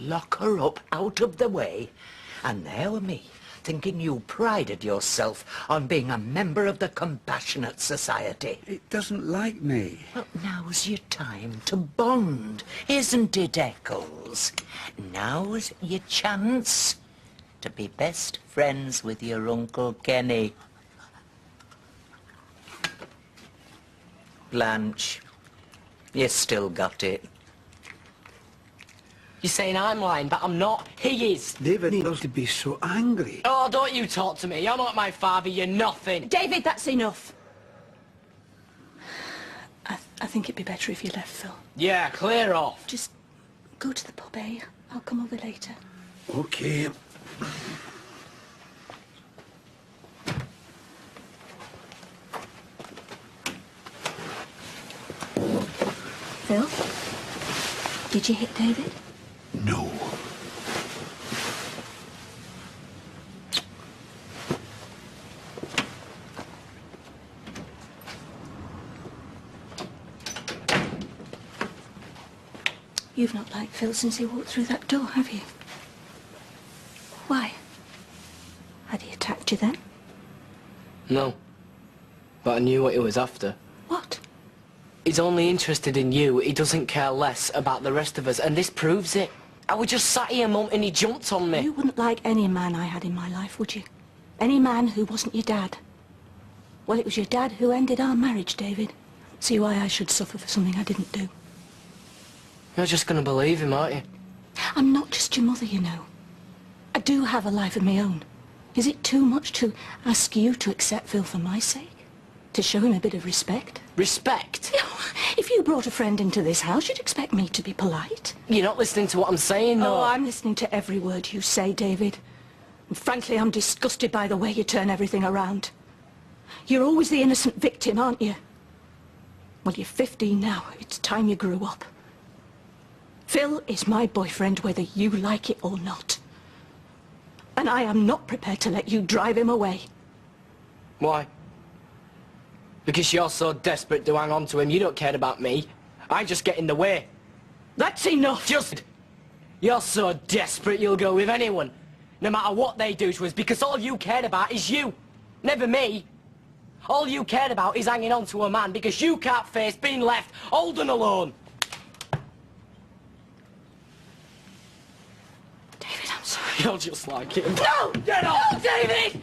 lock her up out of the way. And there were me, thinking you prided yourself on being a member of the Compassionate Society. It doesn't like me. Well, now's your time to bond, isn't it, Eccles? Now's your chance to be best friends with your Uncle Kenny. Blanche, you still got it. You're saying I'm lying, but I'm not. He is. David needs to be so angry. Oh, don't you talk to me. You're not my father. You're nothing. David, that's enough. I think it'd be better if you left, Phil. Yeah, clear off. Just go to the pub, eh? I'll come over later. Okay. Phil, did you hit David? No. You've not liked Phil since he walked through that door, have you? Why? Had he attacked you then? No. But I knew what he was after. What? He's only interested in you. He doesn't care less about the rest of us, and this proves it. I was just sat here, Mum, and he jumped on me. You wouldn't like any man I had in my life, would you? Any man who wasn't your dad. Well, it was your dad who ended our marriage, David. See why I should suffer for something I didn't do. You're just going to believe him, aren't you? I'm not just your mother, you know. I do have a life of my own. Is it too much to ask you to accept Phil for my sake? To show him a bit of respect? Respect? If you brought a friend into this house, you'd expect me to be polite. You're not listening to what I'm saying, though. Oh, I'm listening to every word you say, David. And frankly, I'm disgusted by the way you turn everything around. You're always the innocent victim, aren't you? Well, you're 15 now. It's time you grew up. Phil is my boyfriend, whether you like it or not. And I am not prepared to let you drive him away. Why? Because you're so desperate to hang on to him, you don't care about me. I just get in the way. That's enough! Just... You're so desperate you'll go with anyone, no matter what they do to us, because all you cared about is you, never me. All you cared about is hanging on to a man because you can't face being left old and alone. David, I'm sorry. You're just like him. No! Get off! No, David!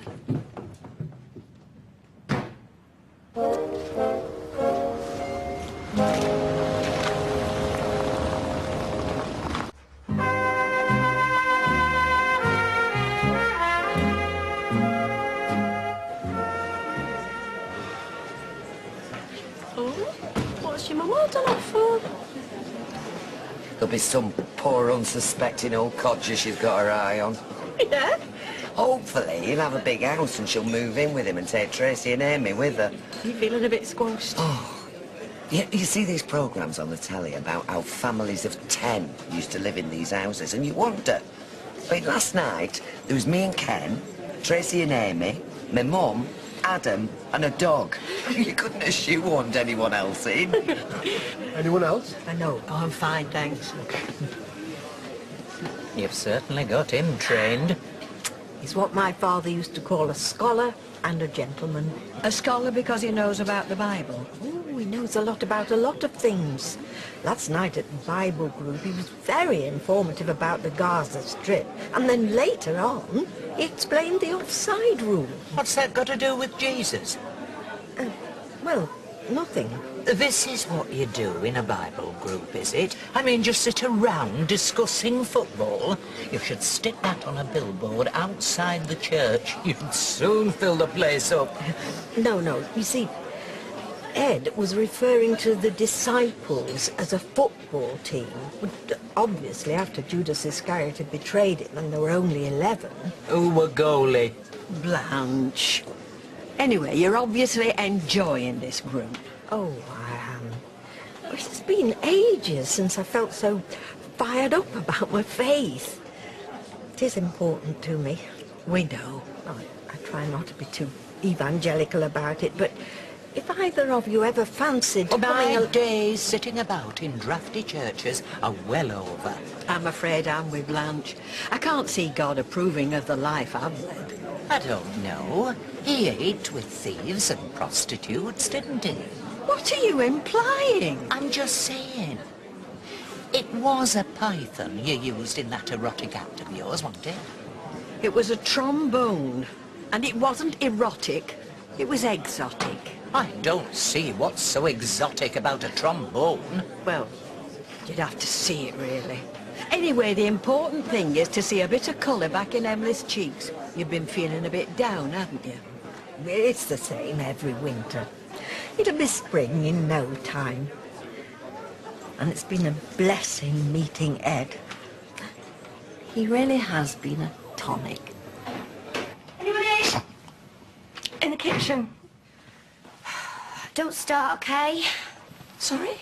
What's your mum holding off for? There'll be some poor unsuspecting old codger she's got her eye on. Yeah? Hopefully he'll have a big house and she'll move in with him and take Tracy and Amy with her. You feeling a bit squashed? Oh, you see these programmes on the telly about how families of 10 used to live in these houses, and you wonder. I mean, last night, there was me and Ken, Tracy and Amy, my mum, Adam, and a dog. You couldn't have shoehorned anyone else in. Anyone else? I know. Oh, I'm fine, thanks. You've certainly got him trained. He's what my father used to call a scholar and a gentleman. A scholar because he knows about the Bible. Oh, he knows a lot about a lot of things. Last night at the Bible group, he was very informative about the Gaza Strip. And then later on, he explained the offside rule. What's that got to do with Jesus? Well, nothing. This is what you do in a Bible group, is it? I mean, just sit around discussing football? You should stick that on a billboard outside the church. You'd soon fill the place up. No. You see, Ed was referring to the disciples as a football team. Obviously, after Judas Iscariot had betrayed him and there were only 11. Who were goalie? Blanche. Anyway, you're obviously enjoying this group. Oh, I am. It's been ages since I felt so fired up about my faith. It is important to me. We know. I try not to be too evangelical about it, but If either of you ever fancied becoming My a... days sitting about in drafty churches are well over. I'm afraid I'm with Blanche. I can't see God approving of the life I've led. I don't know. He ate with thieves and prostitutes, didn't he? What are you implying? I'm just saying. It was a python you used in that erotic act of yours, wasn't it? It was a trombone. And it wasn't erotic. It was exotic. I don't see what's so exotic about a trombone. Well, you'd have to see it, really. Anyway, the important thing is to see a bit of colour back in Emily's cheeks. You've been feeling a bit down, haven't you? It's the same every winter. It'll be spring in no time. And it's been a blessing meeting Ed. He really has been a tonic. Anybody? In the kitchen. Don't start, okay? Sorry?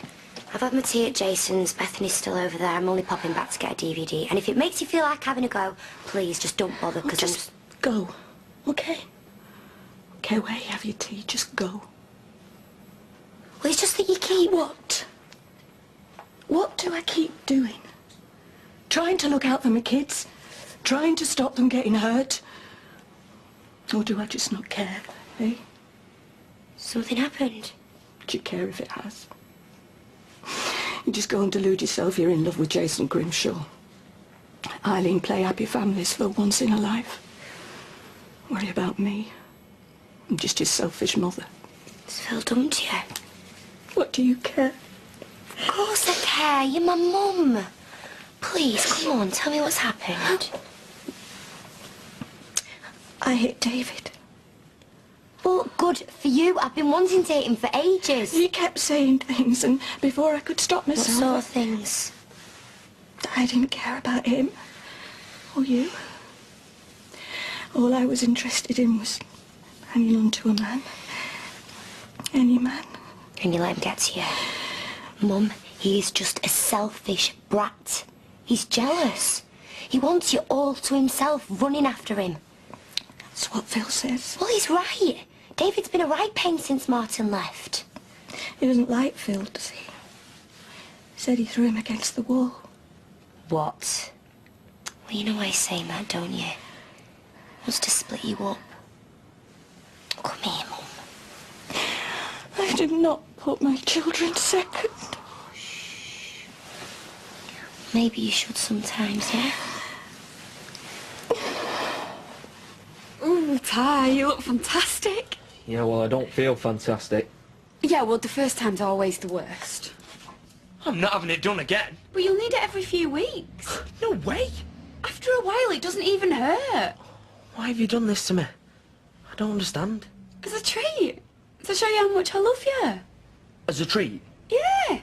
I've had my tea at Jason's. Bethany's still over there. I'm only popping back to get a DVD. And if it makes you feel like having a go, please, just don't bother, because Just go, okay? Okay, where you have your tea, just go. Well, it's just that you keep... What? What do I keep doing? Trying to look out for my kids? Trying to stop them getting hurt? Or do I just not care, eh? Something happened. Do you care if it has? You just go and delude yourself you're in love with Jason Grimshaw. Eileen, play happy families for once in her life. Worry about me. I'm just your selfish mother. Has Phil dumped you? What do you care? Of course I care. You're my mum. Please, come on, tell me what's happened. I hit David. Well, good for you. I've been wanting to hit him for ages. He kept saying things, and before I could stop What myself... sort of things? I didn't care about him. Or you. All I was interested in was hanging on to a man. Any man. And you let him get to you. Mum, he is just a selfish brat. He's jealous. He wants you all to himself, running after him. That's what Phil says. Well, he's right. David's been a right pain since Martin left. He doesn't like Phil, does he? He said he threw him against the wall. What? Well, you know why he's saying that, don't you? He wants to split you up. Come here, Mum. I did not put my children second. Maybe you should sometimes, yeah? Ooh, Ty, you look fantastic. Yeah, well, I don't feel fantastic. Yeah, well, the first time's always the worst. I'm not having it done again. But you'll need it every few weeks. No way. After a while, it doesn't even hurt. Why have you done this to me? I don't understand. As a treat. To show you how much I love you. As a treat? Yeah. You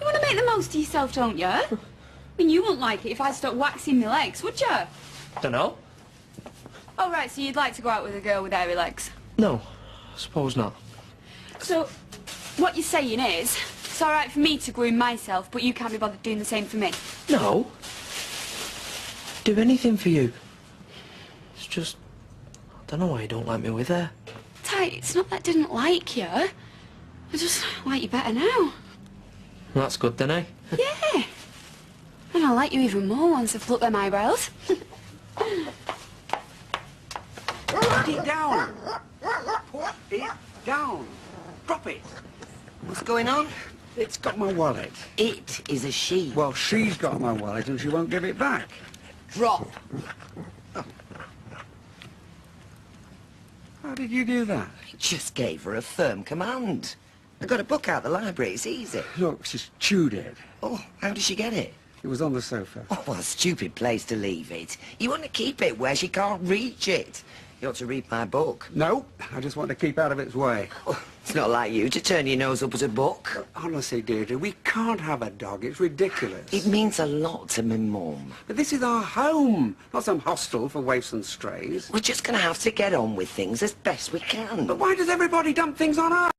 want to make the most of yourself, don't you? I mean, you wouldn't like it if I stopped waxing my legs, would you? Dunno. Oh, right, so you'd like to go out with a girl with hairy legs? No, I suppose not. So, what you're saying is, it's all right for me to groom myself, but you can't be bothered doing the same for me? No. Do anything for you. It's just... I don't know why you don't like me with her. Ty, it's not that I didn't like you. I just like you better now. That's good then, eh? Yeah. And I'll like you even more once I've plucked them eyebrows. Put it down. Put it down. Drop it. What's going on? It's got my wallet. It is a she. Well, she's got my wallet and she won't give it back. Drop. How did you do that? I just gave her a firm command. I got a book out the library, it's easy. Look, she's chewed it. Oh, how did she get it? It was on the sofa. Oh, what a stupid place to leave it. You want to keep it where she can't reach it. You ought to read my book. No, I just want to keep out of its way. Oh, it's not like you to turn your nose up at a book. Honestly, Deirdre, we can't have a dog. It's ridiculous. It means a lot to my mum. But this is our home, not some hostel for waifs and strays. We're just going to have to get on with things as best we can. But why does everybody dump things on us?